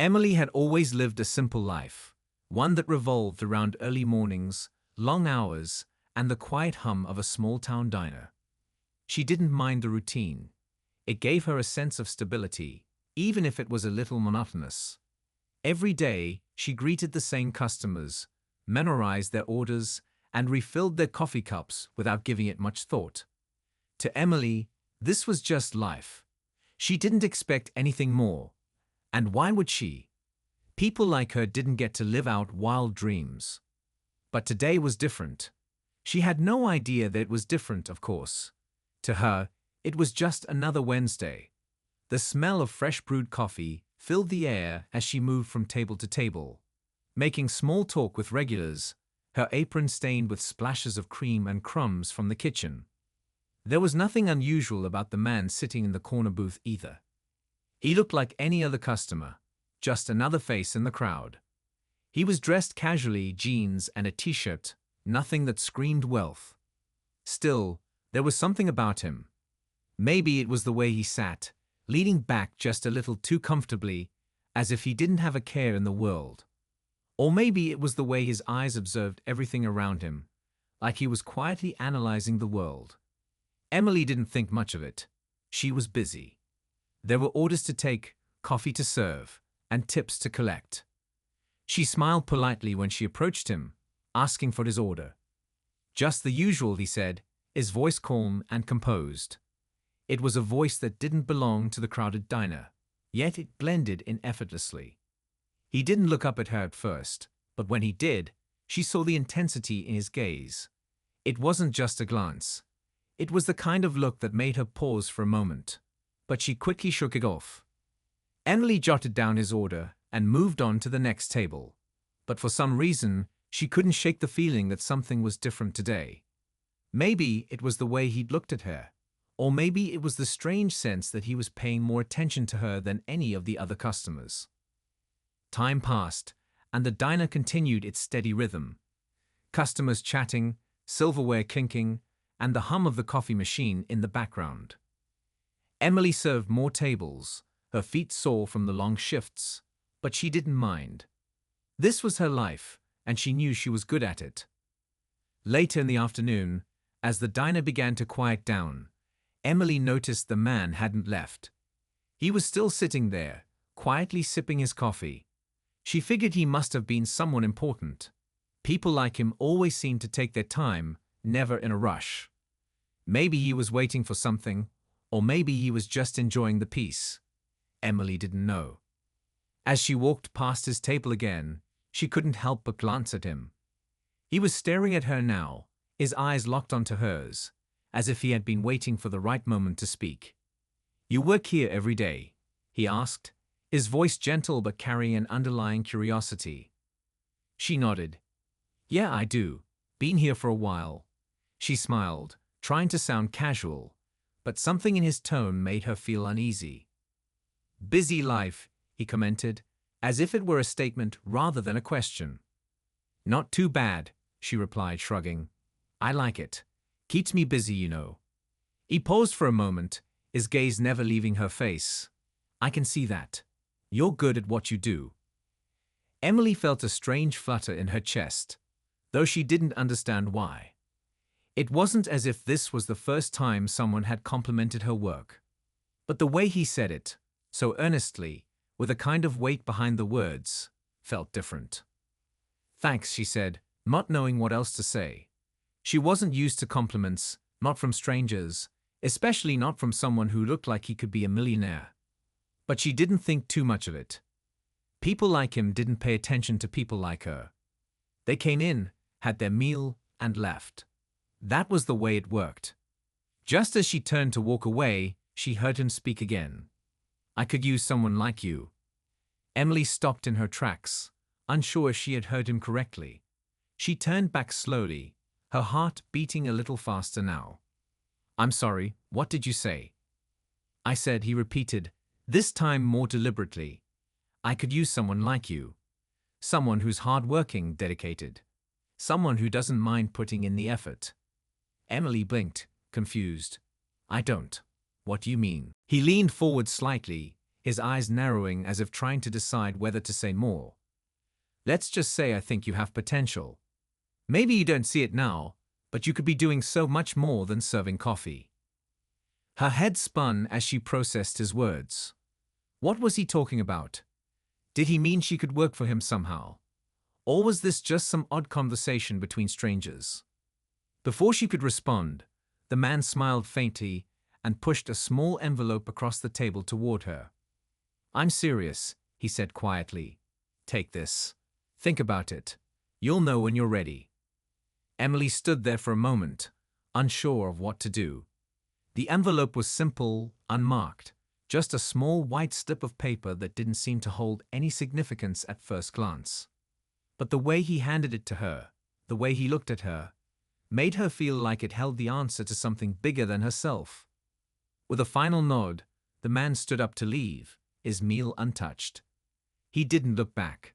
Emily had always lived a simple life, one that revolved around early mornings, long hours, and the quiet hum of a small-town diner. She didn't mind the routine. It gave her a sense of stability, even if it was a little monotonous. Every day, she greeted the same customers, memorized their orders, and refilled their coffee cups without giving it much thought. To Emily, this was just life. She didn't expect anything more. And why would she? People like her didn't get to live out wild dreams. But today was different. She had no idea that it was different, of course. To her, it was just another Wednesday. The smell of fresh brewed coffee filled the air as she moved from table to table, making small talk with regulars, her apron stained with splashes of cream and crumbs from the kitchen. There was nothing unusual about the man sitting in the corner booth either. He looked like any other customer, just another face in the crowd. He was dressed casually, jeans and a t-shirt, nothing that screamed wealth. Still, there was something about him. Maybe it was the way he sat, leaning back just a little too comfortably, as if he didn't have a care in the world. Or maybe it was the way his eyes observed everything around him, like he was quietly analyzing the world. Emily didn't think much of it. She was busy. There were orders to take, coffee to serve, and tips to collect. She smiled politely when she approached him, asking for his order. "Just the usual," he said, his voice calm and composed. It was a voice that didn't belong to the crowded diner, yet it blended in effortlessly. He didn't look up at her at first, but when he did, she saw the intensity in his gaze. It wasn't just a glance. It was the kind of look that made her pause for a moment, but she quickly shook it off. Emily jotted down his order and moved on to the next table, but for some reason, she couldn't shake the feeling that something was different today. Maybe it was the way he'd looked at her, or maybe it was the strange sense that he was paying more attention to her than any of the other customers. Time passed, and the diner continued its steady rhythm. Customers chatting, silverware clinking, and the hum of the coffee machine in the background. Emily served more tables, her feet sore from the long shifts, but she didn't mind. This was her life, and she knew she was good at it. Later in the afternoon, as the diner began to quiet down, Emily noticed the man hadn't left. He was still sitting there, quietly sipping his coffee. She figured he must have been someone important. People like him always seemed to take their time, never in a rush. Maybe he was waiting for something, or maybe he was just enjoying the peace. Emily didn't know. As she walked past his table again, she couldn't help but glance at him. He was staring at her now, his eyes locked onto hers, as if he had been waiting for the right moment to speak. "You work here every day?" he asked, his voice gentle but carrying an underlying curiosity. She nodded. "Yeah, I do. Been here for a while." She smiled, trying to sound casual, but something in his tone made her feel uneasy. "Busy life," he commented, as if it were a statement rather than a question. "Not too bad," she replied, shrugging. "I like it. Keeps me busy, you know." He paused for a moment, his gaze never leaving her face. "I can see that. You're good at what you do." Emily felt a strange flutter in her chest, though she didn't understand why. It wasn't as if this was the first time someone had complimented her work. But the way he said it, so earnestly, with a kind of weight behind the words, felt different. "Thanks," she said, not knowing what else to say. She wasn't used to compliments, not from strangers, especially not from someone who looked like he could be a millionaire. But she didn't think too much of it. People like him didn't pay attention to people like her. They came in, had their meal, and left. That was the way it worked. Just as she turned to walk away, she heard him speak again. "I could use someone like you." Emily stopped in her tracks, unsure if she had heard him correctly. She turned back slowly, her heart beating a little faster now. "I'm sorry, what did you say?" "I said," he repeated, this time more deliberately, "I could use someone like you. Someone who's hardworking, dedicated. Someone who doesn't mind putting in the effort." Emily blinked, confused. "I don't. What do you mean?" He leaned forward slightly, his eyes narrowing as if trying to decide whether to say more. "Let's just say I think you have potential. Maybe you don't see it now, but you could be doing so much more than serving coffee." Her head spun as she processed his words. What was he talking about? Did he mean she could work for him somehow? Or was this just some odd conversation between strangers? Before she could respond, the man smiled faintly and pushed a small envelope across the table toward her. "I'm serious," he said quietly. "Take this. Think about it. You'll know when you're ready." Emily stood there for a moment, unsure of what to do. The envelope was simple, unmarked, just a small white slip of paper that didn't seem to hold any significance at first glance. But the way he handed it to her, the way he looked at her, made her feel like it held the answer to something bigger than herself. With a final nod, the man stood up to leave, his meal untouched. He didn't look back.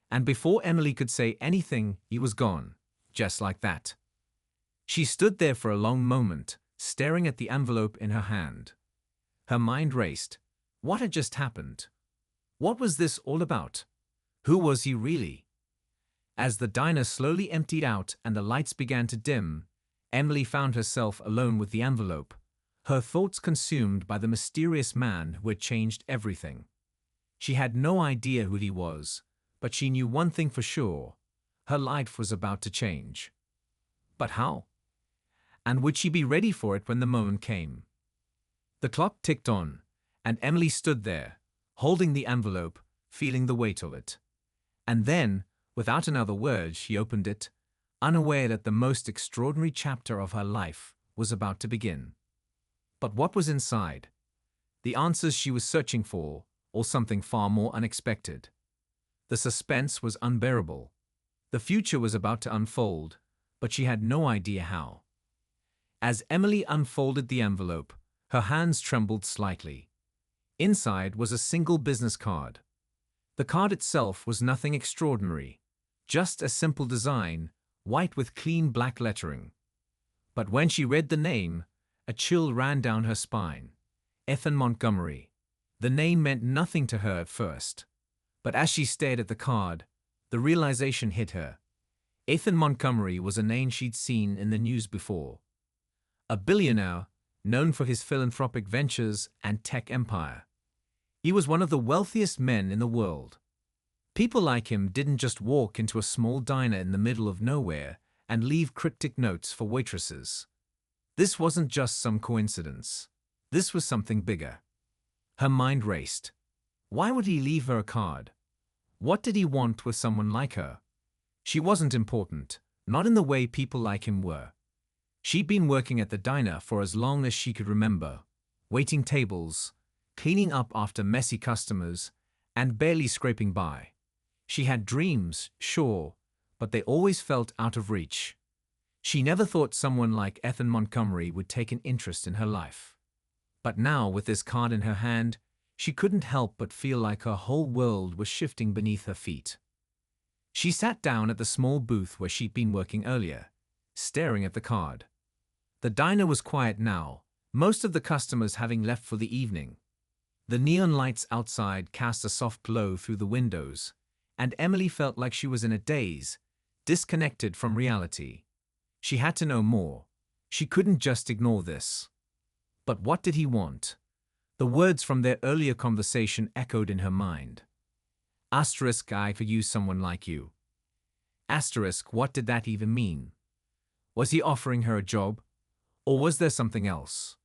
And before Emily could say anything, he was gone, just like that. She stood there for a long moment, staring at the envelope in her hand. Her mind raced. What had just happened? What was this all about? Who was he really? As the diner slowly emptied out and the lights began to dim, Emily found herself alone with the envelope, her thoughts consumed by the mysterious man who had changed everything. She had no idea who he was, but she knew one thing for sure: her life was about to change. But how? And would she be ready for it when the moment came? The clock ticked on, and Emily stood there, holding the envelope, feeling the weight of it. And then, without another word, she opened it, unaware that the most extraordinary chapter of her life was about to begin. But what was inside? The answers she was searching for, or something far more unexpected? The suspense was unbearable. The future was about to unfold, but she had no idea how. As Emily unfolded the envelope, her hands trembled slightly. Inside was a single business card. The card itself was nothing extraordinary, just a simple design, white with clean black lettering. But when she read the name, a chill ran down her spine. Ethan Montgomery. The name meant nothing to her at first. But as she stared at the card, the realization hit her. Ethan Montgomery was a name she'd seen in the news before. A billionaire, known for his philanthropic ventures and tech empire. He was one of the wealthiest men in the world. People like him didn't just walk into a small diner in the middle of nowhere and leave cryptic notes for waitresses. This wasn't just some coincidence. This was something bigger. Her mind raced. Why would he leave her a card? What did he want with someone like her? She wasn't important, not in the way people like him were. She'd been working at the diner for as long as she could remember, waiting tables, cleaning up after messy customers, and barely scraping by. She had dreams, sure, but they always felt out of reach. She never thought someone like Ethan Montgomery would take an interest in her life. But now, with this card in her hand, she couldn't help but feel like her whole world was shifting beneath her feet. She sat down at the small booth where she'd been working earlier, staring at the card. The diner was quiet now, most of the customers having left for the evening. The neon lights outside cast a soft glow through the windows, and Emily felt like she was in a daze, disconnected from reality. She had to know more. She couldn't just ignore this. But what did he want? The words from their earlier conversation echoed in her mind. Asterisk, I could use someone like you. Asterisk, what did that even mean? Was he offering her a job? Or was there something else?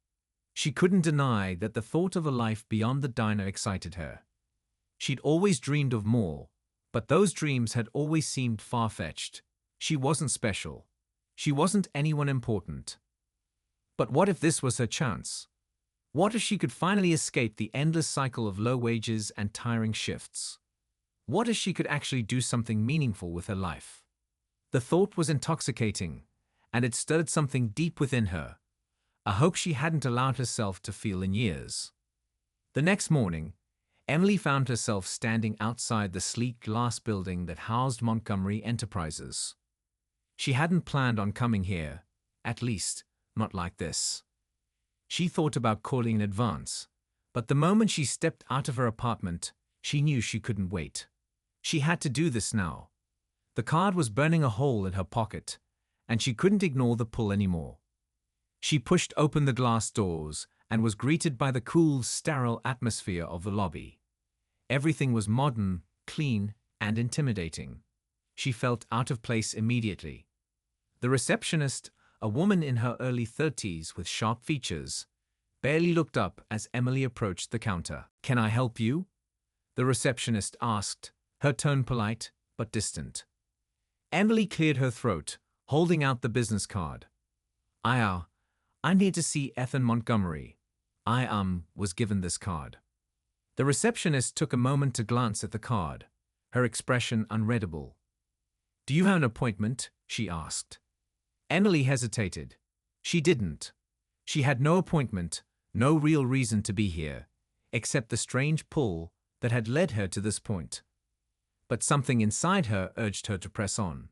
She couldn't deny that the thought of a life beyond the diner excited her. She'd always dreamed of more, but those dreams had always seemed far-fetched. She wasn't special. She wasn't anyone important. But what if this was her chance? What if she could finally escape the endless cycle of low wages and tiring shifts? What if she could actually do something meaningful with her life? The thought was intoxicating, and it stirred something deep within her, a hope she hadn't allowed herself to feel in years. The next morning, Emily found herself standing outside the sleek glass building that housed Montgomery Enterprises. She hadn't planned on coming here, at least, not like this. She thought about calling in advance, But the moment she stepped out of her apartment, she knew she couldn't wait. She had to do this now. The card was burning a hole in her pocket, and she couldn't ignore the pull anymore. She pushed open the glass doors and was greeted by the cool, sterile atmosphere of the lobby. Everything was modern, clean, and intimidating. She felt out of place immediately. The receptionist, a woman in her early 30s with sharp features, barely looked up as Emily approached the counter. "Can I help you?" the receptionist asked, her tone polite but distant. Emily cleared her throat, holding out the business card. I need to see Ethan Montgomery. I was given this card." The receptionist took a moment to glance at the card, her expression unreadable. "Do you have an appointment?" she asked. Emily hesitated. She didn't. She had no appointment, no real reason to be here, except the strange pull that had led her to this point. But something inside her urged her to press on.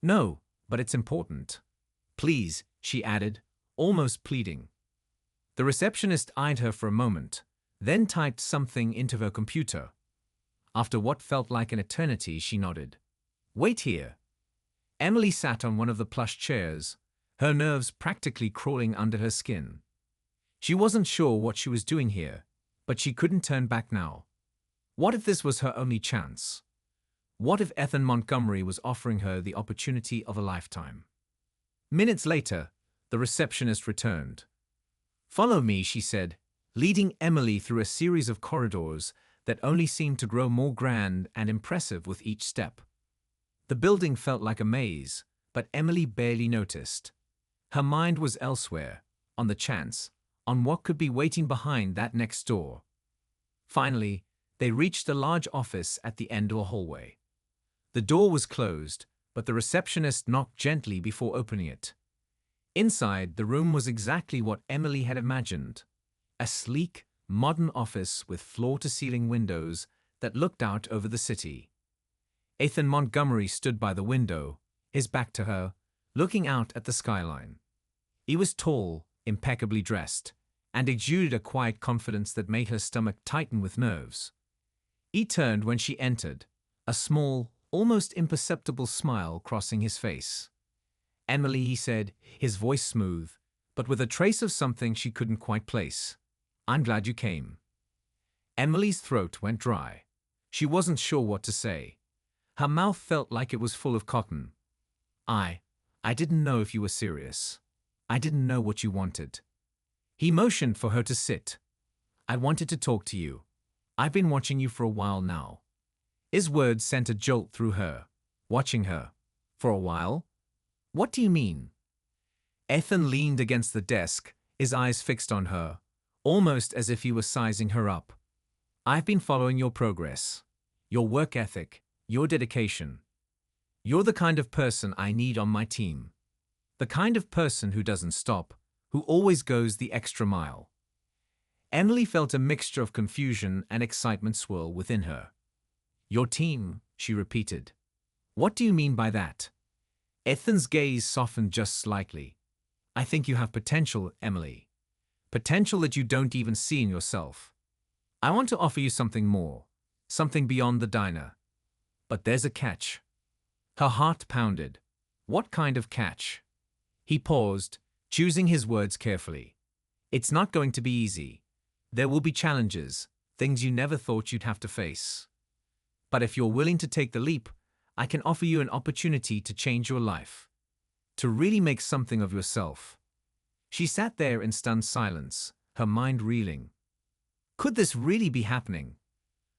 "No, but it's important. Please," she added, almost pleading. The receptionist eyed her for a moment, then typed something into her computer. After what felt like an eternity, she nodded. "Wait here." Emily sat on one of the plush chairs, her nerves practically crawling under her skin. She wasn't sure what she was doing here, but she couldn't turn back now. What if this was her only chance? What if Ethan Montgomery was offering her the opportunity of a lifetime? Minutes later, the receptionist returned. "Follow me," she said, leading Emily through a series of corridors that only seemed to grow more grand and impressive with each step. The building felt like a maze, but Emily barely noticed. Her mind was elsewhere, on the chance, on what could be waiting behind that next door. Finally, they reached a large office at the end of a hallway. The door was closed, but the receptionist knocked gently before opening it. Inside, the room was exactly what Emily had imagined. A sleek, modern office with floor-to-ceiling windows that looked out over the city. Ethan Montgomery stood by the window, his back to her, looking out at the skyline. He was tall, impeccably dressed, and exuded a quiet confidence that made her stomach tighten with nerves. He turned when she entered, a small, almost imperceptible smile crossing his face. "Emily," he said, his voice smooth, but with a trace of something she couldn't quite place. "I'm glad you came." Emily's throat went dry. She wasn't sure what to say. Her mouth felt like it was full of cotton. I didn't know if you were serious. I didn't know what you wanted." He motioned for her to sit. "I wanted to talk to you. I've been watching you for a while now." His words sent a jolt through her. "Watching her? For a while? What do you mean?" Ethan leaned against the desk, his eyes fixed on her, almost as if he was sizing her up. "I've been following your progress, your work ethic, your dedication. You're the kind of person I need on my team. The kind of person who doesn't stop, who always goes the extra mile." Emily felt a mixture of confusion and excitement swirl within her. "Your team," she repeated. "What do you mean by that?" Ethan's gaze softened just slightly. "I think you have potential, Emily. Potential that you don't even see in yourself. I want to offer you something more, something beyond the diner. But there's a catch." Her heart pounded. What kind of catch? He paused, choosing his words carefully. "It's not going to be easy. There will be challenges, things you never thought you'd have to face. But if you're willing to take the leap, I can offer you an opportunity to change your life. To really make something of yourself." She sat there in stunned silence, her mind reeling. Could this really be happening?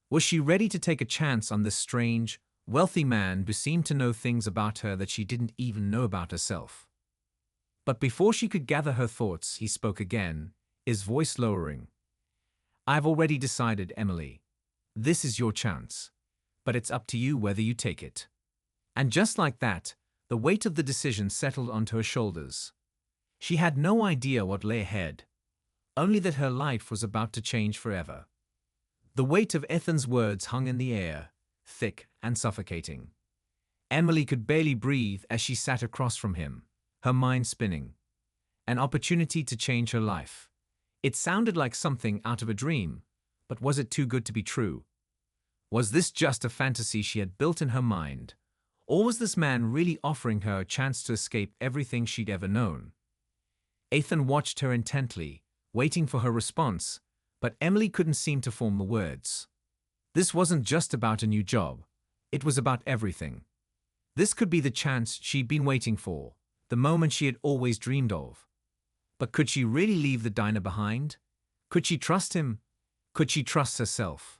Was she ready to take a chance on this strange, wealthy man who seemed to know things about her that she didn't even know about herself? But before she could gather her thoughts, he spoke again, his voice lowering. "I've already decided, Emily. This is your chance. But it's up to you whether you take it." And just like that, the weight of the decision settled onto her shoulders. She had no idea what lay ahead, only that her life was about to change forever. The weight of Ethan's words hung in the air, thick and suffocating. Emily could barely breathe as she sat across from him, her mind spinning. An opportunity to change her life. It sounded like something out of a dream, but was it too good to be true? Was this just a fantasy she had built in her mind? Or was this man really offering her a chance to escape everything she'd ever known? Ethan watched her intently, waiting for her response, but Emily couldn't seem to form the words. This wasn't just about a new job. It was about everything. This could be the chance she'd been waiting for, the moment she had always dreamed of. But could she really leave the diner behind? Could she trust him? Could she trust herself?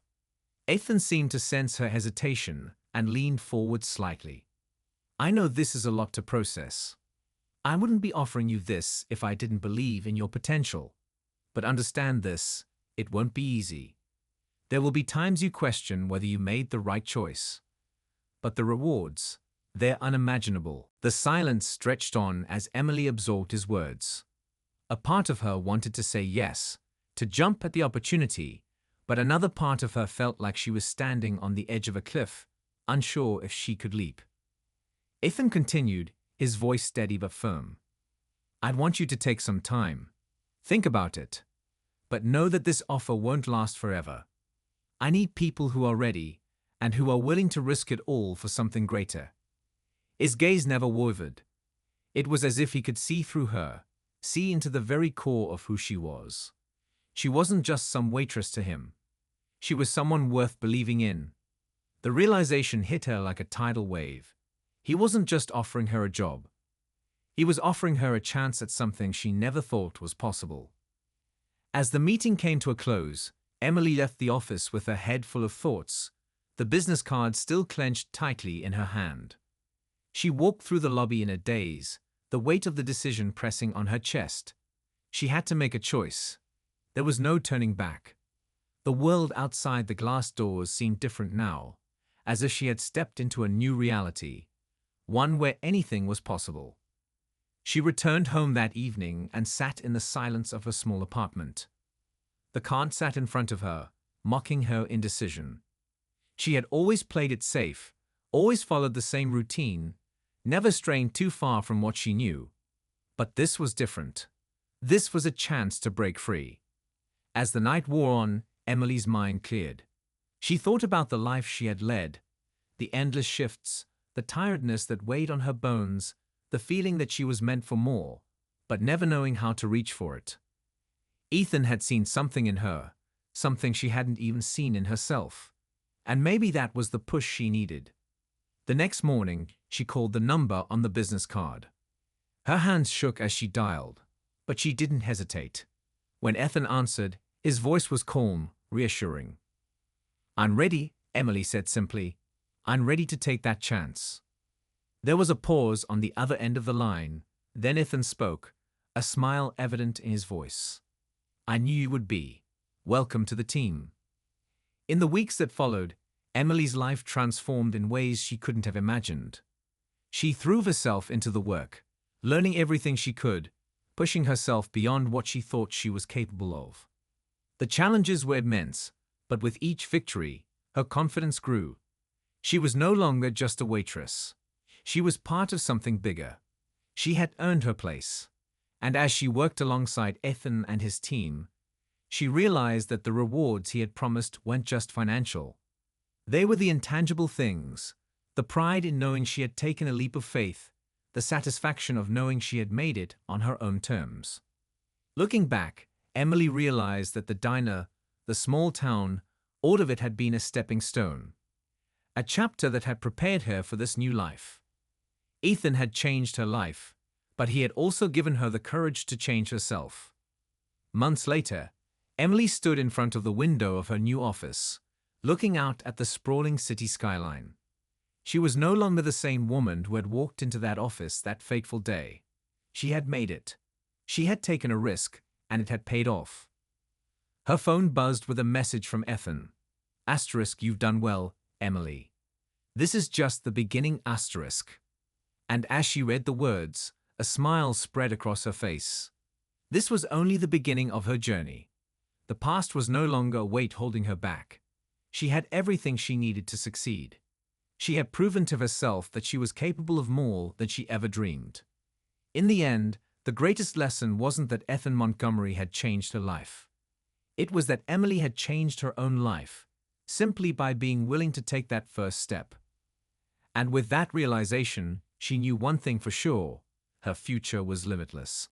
Ethan seemed to sense her hesitation and leaned forward slightly. I know this is a lot to process. I wouldn't be offering you this if I didn't believe in your potential. But understand this, it won't be easy. There will be times you question whether you made the right choice. But the rewards, they're unimaginable. The silence stretched on as Emily absorbed his words. A part of her wanted to say yes, to jump at the opportunity, but another part of her felt like she was standing on the edge of a cliff, unsure if she could leap. Ethan continued, his voice steady but firm. I'd want you to take some time. Think about it. But know that this offer won't last forever. I need people who are ready and who are willing to risk it all for something greater. His gaze never wavered. It was as if he could see through her, see into the very core of who she was. She wasn't just some waitress to him. She was someone worth believing in. The realization hit her like a tidal wave. He wasn't just offering her a job. He was offering her a chance at something she never thought was possible. As the meeting came to a close, Emily left the office with her head full of thoughts, the business card still clenched tightly in her hand. She walked through the lobby in a daze, the weight of the decision pressing on her chest. She had to make a choice. There was no turning back. The world outside the glass doors seemed different now, as if she had stepped into a new reality, one where anything was possible. She returned home that evening and sat in the silence of her small apartment. The card sat in front of her, mocking her indecision. She had always played it safe, always followed the same routine, never straying too far from what she knew. But this was different. This was a chance to break free. As the night wore on, Emily's mind cleared. She thought about the life she had led, the endless shifts, the tiredness that weighed on her bones, the feeling that she was meant for more, but never knowing how to reach for it. Ethan had seen something in her, something she hadn't even seen in herself. And maybe that was the push she needed. The next morning, she called the number on the business card. Her hands shook as she dialed, but she didn't hesitate. When Ethan answered, his voice was calm, reassuring. I'm ready, Emily said simply. I'm ready to take that chance. There was a pause on the other end of the line. Then Ethan spoke, a smile evident in his voice. I knew you would be. Welcome to the team. In the weeks that followed, Emily's life transformed in ways she couldn't have imagined. She threw herself into the work, learning everything she could, pushing herself beyond what she thought she was capable of. The challenges were immense, but with each victory, her confidence grew. She was no longer just a waitress. She was part of something bigger. She had earned her place. And as she worked alongside Ethan and his team, she realized that the rewards he had promised weren't just financial. They were the intangible things, the pride in knowing she had taken a leap of faith, the satisfaction of knowing she had made it on her own terms. Looking back, Emily realized that the diner, the small town, all of it had been a stepping stone. A chapter that had prepared her for this new life. Ethan had changed her life, but he had also given her the courage to change herself. Months later, Emily stood in front of the window of her new office, looking out at the sprawling city skyline. She was no longer the same woman who had walked into that office that fateful day. She had made it. She had taken a risk, and it had paid off. Her phone buzzed with a message from Ethan. Asterisk, you've done well, Emily. This is just the beginning, asterisk. And as she read the words, a smile spread across her face. This was only the beginning of her journey. The past was no longer a weight holding her back. She had everything she needed to succeed. She had proven to herself that she was capable of more than she ever dreamed. In the end, The greatest lesson wasn't that Ethan Montgomery had changed her life. It was that Emily had changed her own life, simply by being willing to take that first step. And with that realization, she knew one thing for sure: her future was limitless.